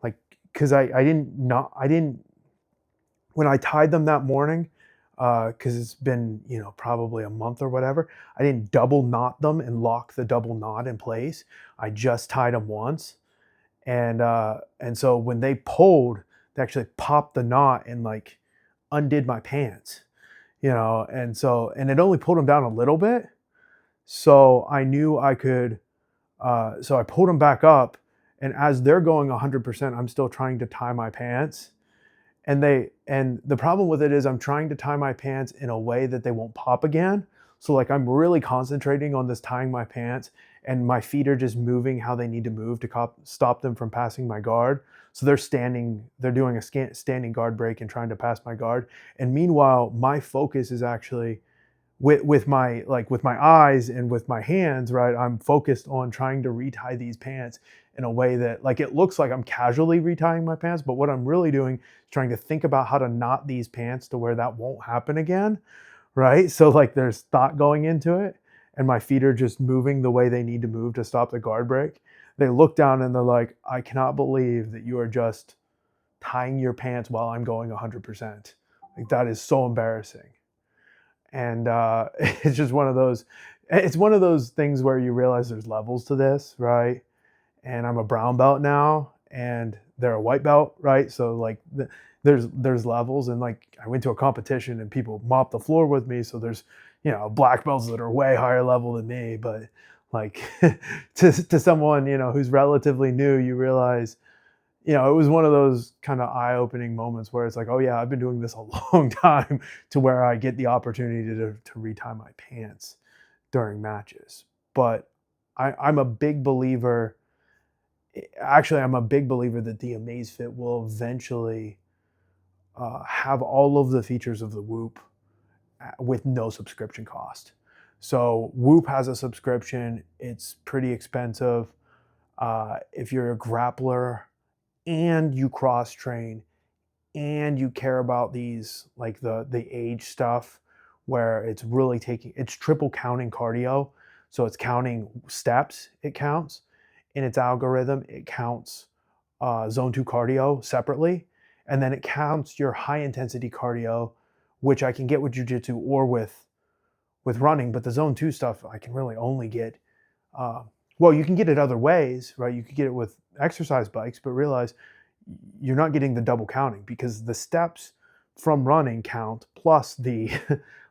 A: like, because I didn't, when I tied them that morning, because it's been, you know, probably a month or whatever, I didn't double knot them and lock the double knot in place. I just tied them once. And so when they pulled, they actually popped the knot and like undid my pants, you know, and it only pulled them down a little bit. So I knew I could, so I pulled them back up, and as they're going 100%, I'm still trying to tie my pants. And the problem with it is I'm trying to tie my pants in a way that they won't pop again. So like I'm really concentrating on this tying my pants, and my feet are just moving how they need to move to stop them from passing my guard. So they're doing a standing guard break and trying to pass my guard. And meanwhile, my focus is actually with my eyes and with my hands, right? I'm focused on trying to retie these pants in a way that, like, it looks like I'm casually retying my pants, but what I'm really doing is trying to think about how to knot these pants to where that won't happen again, right? So like there's thought going into it, and my feet are just moving the way they need to move to stop the guard break. They look down and they're like, I cannot believe that you are just tying your pants while I'm going 100%. Like, that is so embarrassing. And it's just one of those things where you realize there's levels to this, right? And I'm a brown belt now, and they're a white belt, right? So like there's levels, and like I went to a competition and people mopped the floor with me, so there's, you know, black belts that are way higher level than me. But like to someone, you know, who's relatively new, you realize, you know, it was one of those kind of eye-opening moments where it's like, oh yeah, I've been doing this a long time, to where I get the opportunity to retie my pants during matches. But I'm a big believer. Actually, I'm a big believer that the Amazfit will eventually have all of the features of the Whoop with no subscription cost. So Whoop has a subscription. It's pretty expensive. If you're a grappler and you cross train and you care about these, like the age stuff, where it's really it's triple counting cardio. So it's counting steps, it counts in its algorithm. It counts zone 2 cardio separately, and then it counts your high intensity cardio, which I can get with jiu-jitsu or with running. But the zone 2 stuff I can really only get well, you can get it other ways, right? You could get it with exercise bikes, but realize you're not getting the double counting, because the steps from running count plus the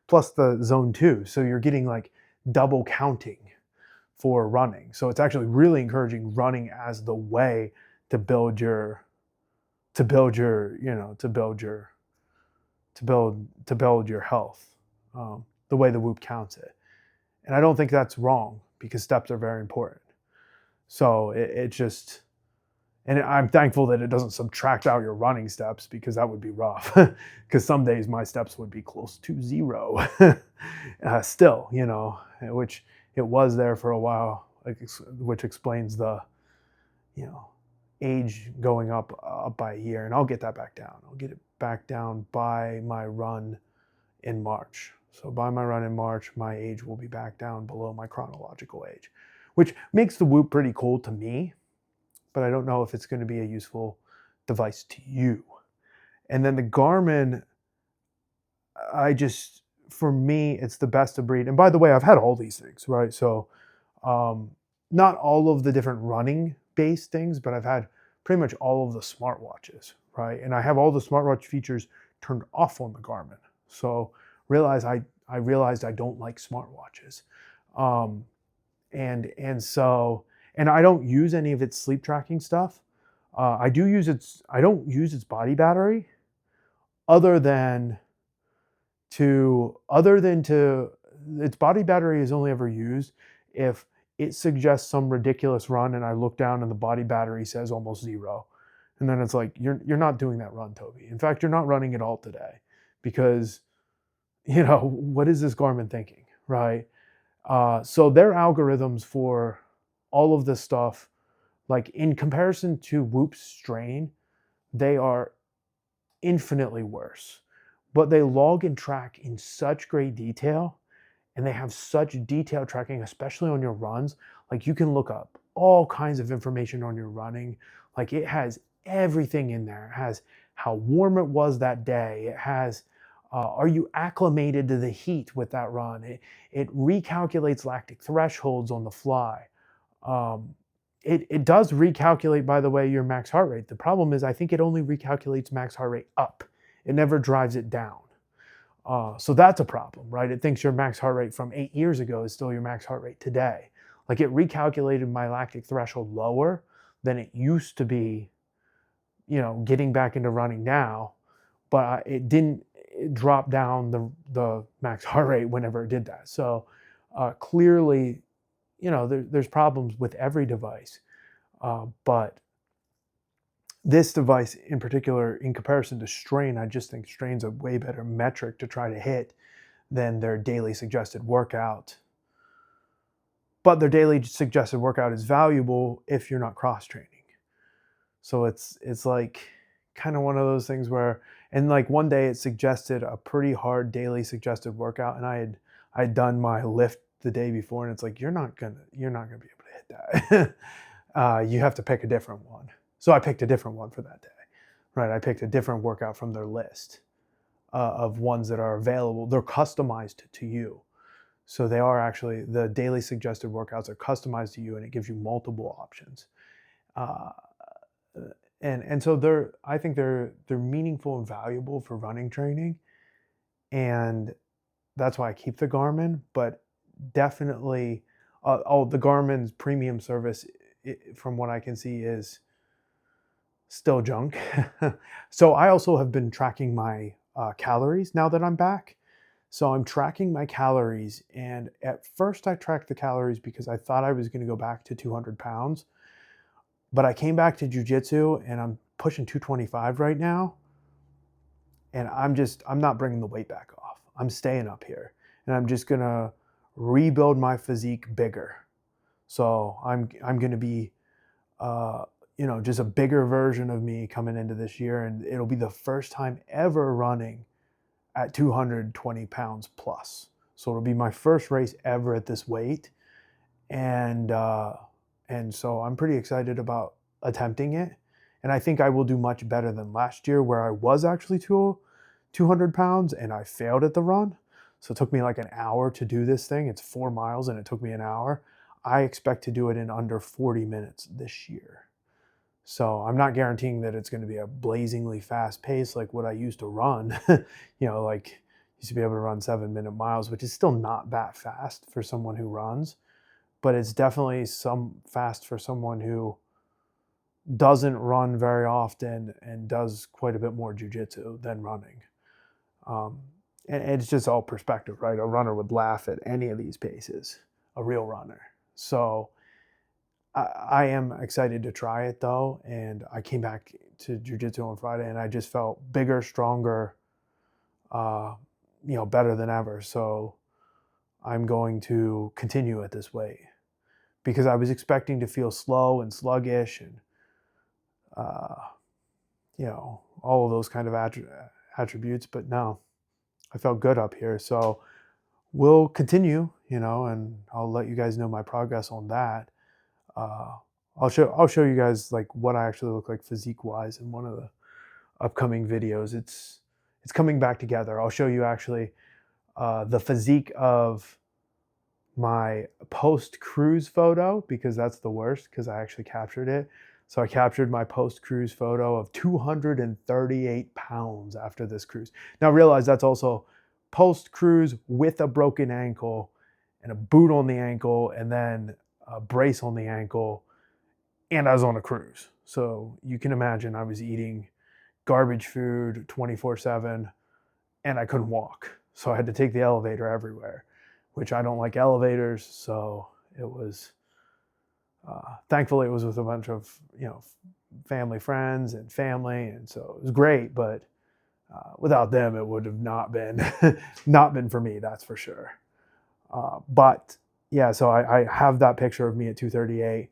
A: plus the zone 2. So you're getting like double counting for running. So it's actually really encouraging running as the way to build your health, the way the Whoop counts it. And I don't think that's wrong, because steps are very important. So it just, and I'm thankful that it doesn't subtract out your running steps, because that would be rough. Because some days my steps would be close to 0 still, which it was there for a while, which explains the, age going up by a year. And I'll get that back down. I'll get it back down by my run in March. So by my run in March, my age will be back down below my chronological age, which makes the Whoop pretty cool to me, but I don't know if it's going to be a useful device to you. And then the Garmin, for me, it's the best of breed. And by the way, I've had all these things, right? So not all of the different running based things, but I've had pretty much all of the smartwatches, right? And I have all the smartwatch features turned off on the Garmin. So I realized I don't like smartwatches. And I don't use any of its sleep tracking stuff. I don't use its body battery, other than its body battery is only ever used if it suggests some ridiculous run and I look down and the body battery says almost 0. And then it's like, you're not doing that run, Toby. In fact, you're not running at all today, because, what is this Garmin thinking, right? So their algorithms for all of this stuff, like in comparison to Whoop's strain, they are infinitely worse. But they log and track in such great detail, and they have such detailed tracking, especially on your runs. Like you can look up all kinds of information on your running. Like it has everything in there. It has how warm it was that day. It has, are you acclimated to the heat with that run? It recalculates lactic thresholds on the fly. It does recalculate, by the way, your max heart rate. The problem is I think it only recalculates max heart rate up. It never drives it down. So that's a problem, right? It thinks your max heart rate from 8 years ago is still your max heart rate today. Like it recalculated my lactic threshold lower than it used to be, getting back into running now, but it didn't drop down the max heart rate whenever it did that. So clearly, there's problems with every device, but this device in particular, in comparison to strain, I just think strain's a way better metric to try to hit than their daily suggested workout. But their daily suggested workout is valuable if you're not cross-training. So it's like kind of one of those things where, and like one day it suggested a pretty hard daily suggested workout, and I had done my lift the day before, and it's like, you're not gonna be able to hit that. You have to pick a different one. So I picked a different one for that day, right? I picked a different workout from their list of ones that are available. They're customized to you. So they are actually, the daily suggested workouts are customized to you, and it gives you multiple options. And so I think they're meaningful and valuable for running training. And that's why I keep the Garmin, but definitely, the Garmin's premium service, from what I can see, is still junk. So I also have been tracking my calories now that I'm back. So I'm tracking my calories, and at first I tracked the calories because I thought I was going to go back to 200 pounds, but I came back to jiu-jitsu and I'm pushing 225 right now, and I'm not bringing the weight back off. I'm staying up here, and I'm just going to rebuild my physique bigger. So I'm going to be just a bigger version of me coming into this year, and it'll be the first time ever running at 220 pounds plus. So it'll be my first race ever at this weight, and so I'm pretty excited about attempting it. And I think I will do much better than last year, where I was actually 200 pounds and I failed at the run. So it took me like an hour to do this thing. It's 4 miles and it took me an hour. I expect to do it in under 40 minutes this year. So I'm not guaranteeing that it's going to be a blazingly fast pace like what I used to run. Like used to be able to run 7-minute miles, which is still not that fast for someone who runs, but it's definitely some fast for someone who doesn't run very often and does quite a bit more jiu-jitsu than running. And it's just all perspective, right? A runner would laugh at any of these paces, a real runner. So I am excited to try it though, and I came back to jiu-jitsu on Friday and I just felt bigger, stronger, better than ever. So I'm going to continue at this weight because I was expecting to feel slow and sluggish and all of those kind of attributes, but no, I felt good up here. So we'll continue, and I'll let you guys know my progress on that. I'll show you guys like what I actually look like physique wise in one of the upcoming videos. It's coming back together. I'll show you actually the physique of my post cruise photo, because that's the worst because I actually captured it. So I captured my post cruise photo of 238 pounds after this cruise. Now realize that's also post cruise with a broken ankle and a boot on the ankle and then a brace on the ankle, and I was on a cruise. So you can imagine I was eating garbage food 24/7 and I couldn't walk. So I had to take the elevator everywhere, which I don't like elevators. So it was, thankfully it was with a bunch of, family, friends and family. And so it was great, but without them, it would have not been, not been for me, that's for sure. But yeah, so I have that picture of me at 238,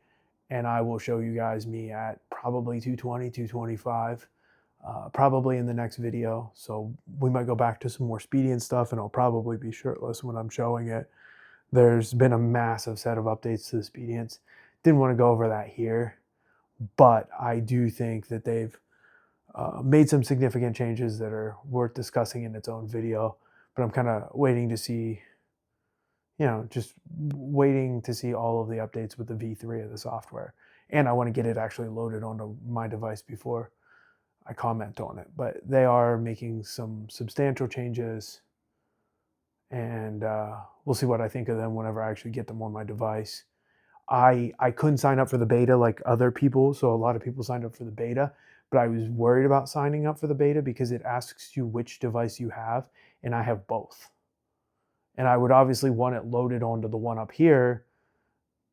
A: and I will show you guys me at probably 220, 225, probably in the next video. So we might go back to some more Speediance stuff, and I'll probably be shirtless when I'm showing it. There's been a massive set of updates to the Speediance. Didn't want to go over that here, but I do think that they've made some significant changes that are worth discussing in its own video. But I'm kind of waiting to see, just waiting to see all of the updates with the V3 of the software. And I want to get it actually loaded onto my device before I comment on it. But they are making some substantial changes, and we'll see what I think of them whenever I actually get them on my device. I couldn't sign up for the beta like other people, so a lot of people signed up for the beta, but I was worried about signing up for the beta because it asks you which device you have, and I have both. And I would obviously want it loaded onto the one up here,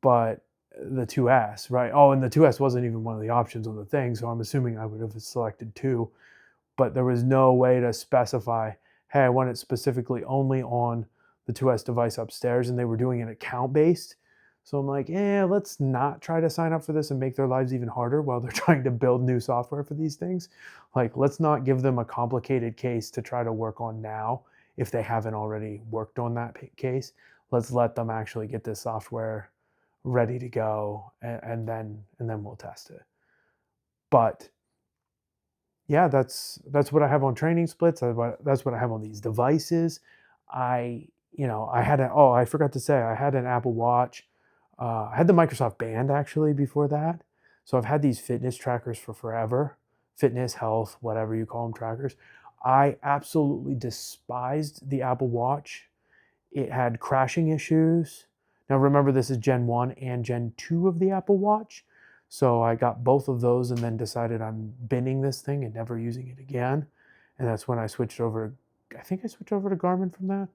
A: but the 2S, right? Oh, and the 2S wasn't even one of the options on the thing, so I'm assuming I would have selected 2, but there was no way to specify, hey, I want it specifically only on the 2S device upstairs, and they were doing it account-based. So I'm like, let's not try to sign up for this and make their lives even harder while they're trying to build new software for these things. Like, let's not give them a complicated case to try to work on now if they haven't already worked on that case. Let's let them actually get this software ready to go, and then we'll test it. But yeah, that's what I have on training splits. That's what I have on these devices. I forgot to say, I had an Apple Watch. I had the Microsoft Band actually before that. So I've had these fitness trackers for forever. Fitness, health, whatever you call them, trackers. I absolutely despised the Apple Watch. It had crashing issues. Now remember, this is Gen 1 and Gen 2 of the Apple Watch. So I got both of those and then decided on binning this thing and never using it again. And that's when I switched over to I think I switched over to Garmin from that.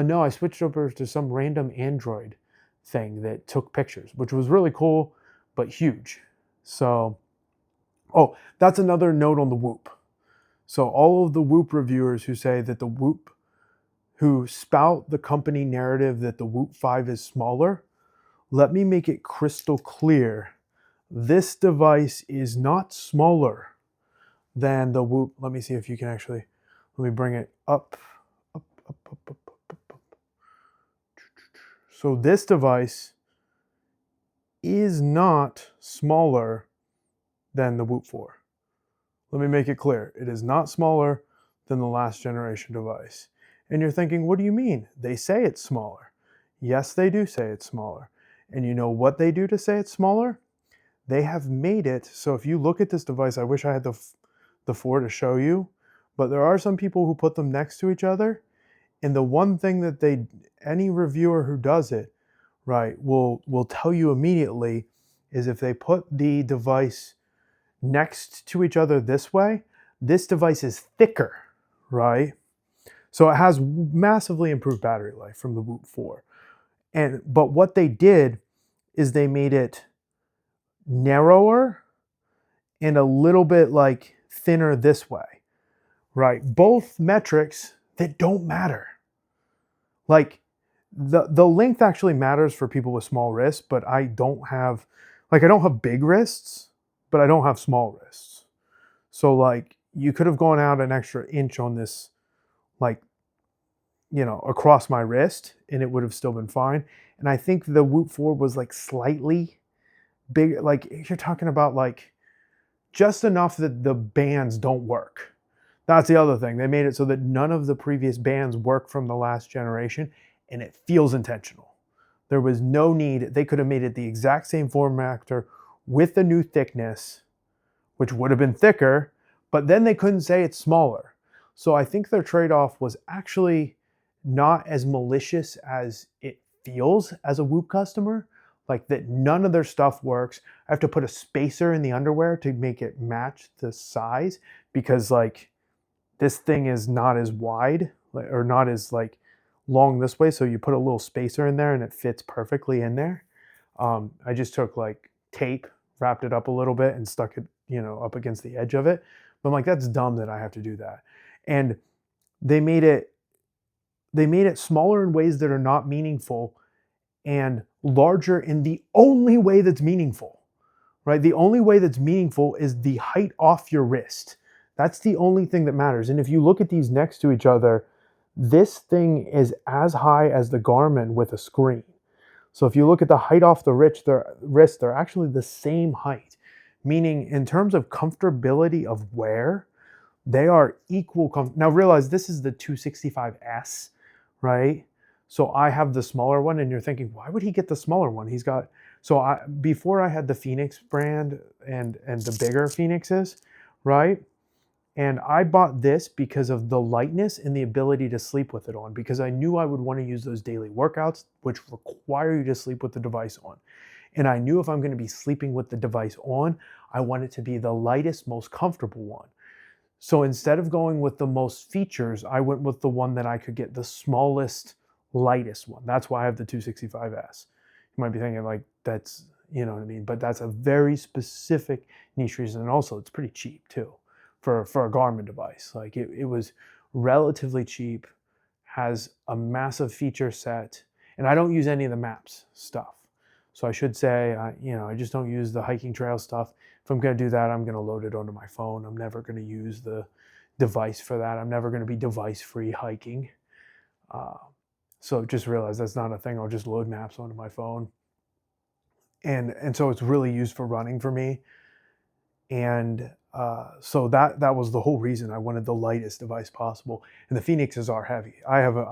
A: No, I switched over to some random Android thing that took pictures, which was really cool, but huge. So, oh, that's another note on the Whoop. So all of the Whoop reviewers who say that the Whoop, who spout the company narrative that the Whoop 5 is smaller, let me make it crystal clear. This device is not smaller than the Whoop. Let me see if you can actually, let me bring it up, up, up, up, up, up, up, up. So this device is not smaller than the Whoop 4. Let me make it clear. It is not smaller than the last generation device. And you're thinking, what do you mean? They say it's smaller. Yes, they do say it's smaller. And you know what they do to say it's smaller? They have made it so if you look at this device, I wish I had the 4 to show you, but there are some people who put them next to each other. And the one thing that any reviewer who does it, right, will tell you immediately is if they put the device next to each other this way, this device is thicker, right? So it has massively improved battery life from the Whoop 4. But what they did is they made it narrower and a little bit like thinner this way, right? Both metrics that don't matter. Like the length actually matters for people with small wrists, but I don't have big wrists, but I don't have small wrists. So like you could have gone out an extra inch on this, like, you know, across my wrist and it would have still been fine. And I think the Whoop 4 was like slightly big, like you're talking about like just enough that the bands don't work. That's the other thing. They made it so that none of the previous bands work from the last generation, and it feels intentional. There was no need. They could have made it the exact same form factor with the new thickness, which would have been thicker, but then they couldn't say it's smaller. So I think their trade-off was actually not as malicious as it feels as a Whoop customer, like that none of their stuff works. I have to put a spacer in the underwear to make it match the size because like this thing is not as wide or not as like long this way. So you put a little spacer in there and it fits perfectly in there. I just took like tape, wrapped it up a little bit and stuck it, you know, up against the edge of it. But I'm like, that's dumb that I have to do that. And they made it smaller in ways that are not meaningful and larger in the only way that's meaningful, right? The only way that's meaningful is the height off your wrist. That's the only thing that matters. And if you look at these next to each other, this thing is as high as the Garmin with a screen. So if you look at the height off the wrist, they're actually the same height, meaning in terms of comfortability of wear, they are equal. Now realize this is the 265S, right? So I have the smaller one and you're thinking, why would he get the smaller one? He's got, so before I had the Phoenix brand and the bigger Phoenixes, right? And I bought this because of the lightness and the ability to sleep with it on, because I knew I would want to use those daily workouts, which require you to sleep with the device on. And I knew if I'm going to be sleeping with the device on, I want it to be the lightest, most comfortable one. So instead of going with the most features, I went with the one that I could get the smallest, lightest one. That's why I have the 265S. You might be thinking like, that's, you know what I mean? But that's a very specific niche reason. And also it's pretty cheap too for a Garmin device. Like it was relatively cheap, has a massive feature set, and I don't use any of the maps stuff. So I should say, you know, I just don't use the hiking trail stuff. If I'm going to do that, I'm going to load it onto my phone. I'm never going to use the device for that. I'm never going to be device-free hiking. So just realize that's not a thing. I'll just load maps onto my phone. And so it's really used for running for me. And so that was the whole reason I wanted the lightest device possible. And the Phoenixes are heavy. I have an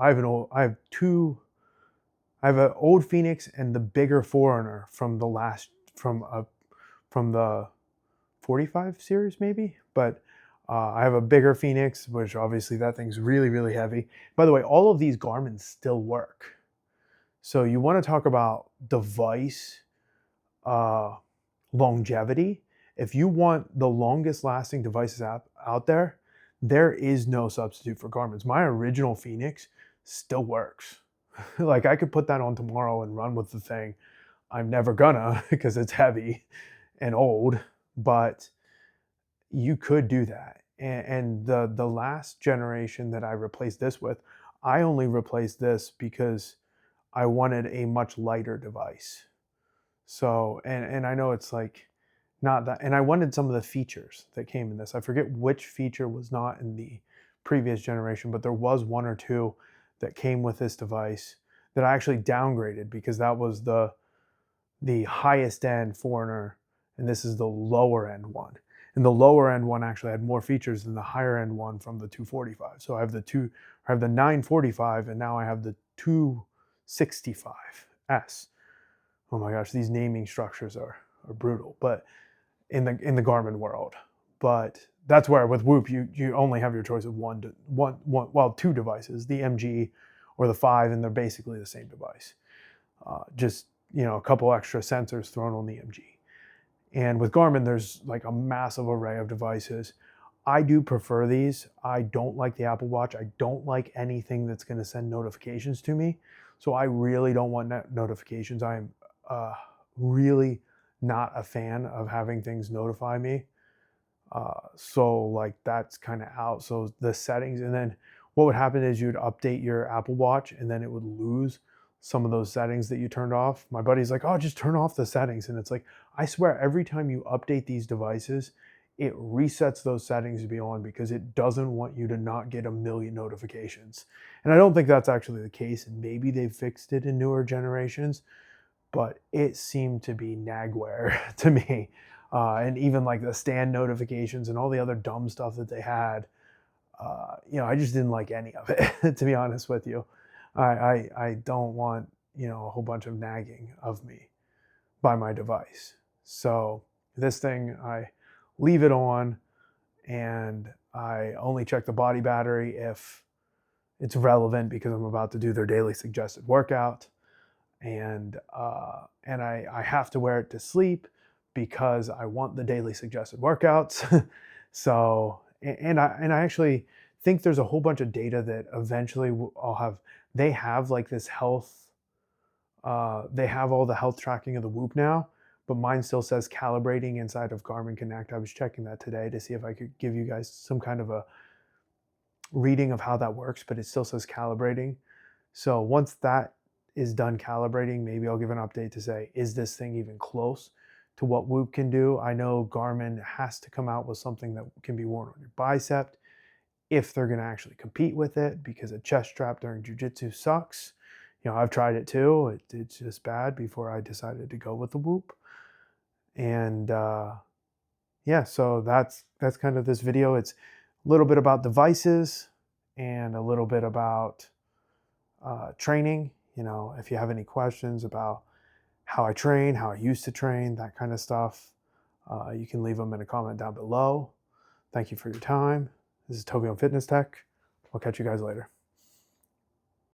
A: old Phoenix and the bigger Foreigner from the 45 series maybe, but I have a bigger Phoenix, which obviously that thing's really, really heavy. By the way, all of these Garmins still work. So you want to talk about device longevity. If you want the longest lasting devices out there, there is no substitute for Garmin's. My original Phoenix still works. Like I could put that on tomorrow and run with the thing. I'm never gonna because it's heavy and old, but you could do that. And the last generation that I replaced this with, I only replaced this because I wanted a much lighter device. So, and I know it's like not that, and I wanted some of the features that came in this. I forget which feature was not in the previous generation, but there was one or two that came with this device that I actually downgraded because that was the highest end Foreigner, and this is the lower end one. And the lower end one actually had more features than the higher end one from the 245. So I have the 945, and now I have the 265S. Oh my gosh, these naming structures are brutal, but in the Garmin world. But that's where with Whoop you only have your choice of two devices, the MG or the 5, and they're basically the same device. Just a couple extra sensors thrown on the MG. And with Garmin, there's like a massive array of devices. I do prefer these. I don't like the Apple Watch. I don't like anything that's going to send notifications to me. So I really don't want notifications. I am really not a fan of having things notify me. So like that's kind of out. So the settings, and then what would happen is you'd update your Apple Watch and then it would lose some of those settings that you turned off. My buddy's like, oh, just turn off the settings. And it's like, I swear every time you update these devices, it resets those settings to be on because it doesn't want you to not get a million notifications. And I don't think that's actually the case. And maybe they've fixed it in newer generations, but it seemed to be nagware to me. And even like the stand notifications and all the other dumb stuff that they had, I just didn't like any of it, to be honest with you. I don't want, a whole bunch of nagging of me by my device. So this thing, I leave it on and I only check the body battery if it's relevant because I'm about to do their daily suggested workout. And I have to wear it to sleep because I want the daily suggested workouts. So, and I actually think there's a whole bunch of data that eventually they have like this health, they have all the health tracking of the Whoop now, but mine still says calibrating inside of Garmin Connect. I was checking that today to see if I could give you guys some kind of a reading of how that works, but it still says calibrating. So once that is done calibrating, maybe I'll give an update to say, is this thing even close to what Whoop can do? I know Garmin has to come out with something that can be worn on your bicep if they're going to actually compete with it, because a chest strap during jiu-jitsu sucks. I've tried it too. It's just bad before I decided to go with the Whoop. And yeah, so that's kind of this video. It's a little bit about devices and a little bit about training. If you have any questions about how I train, how I used to train, that kind of stuff, you can leave them in a comment down below. Thank you for your time. This is Toby on Fitness Tech. I'll catch you guys later.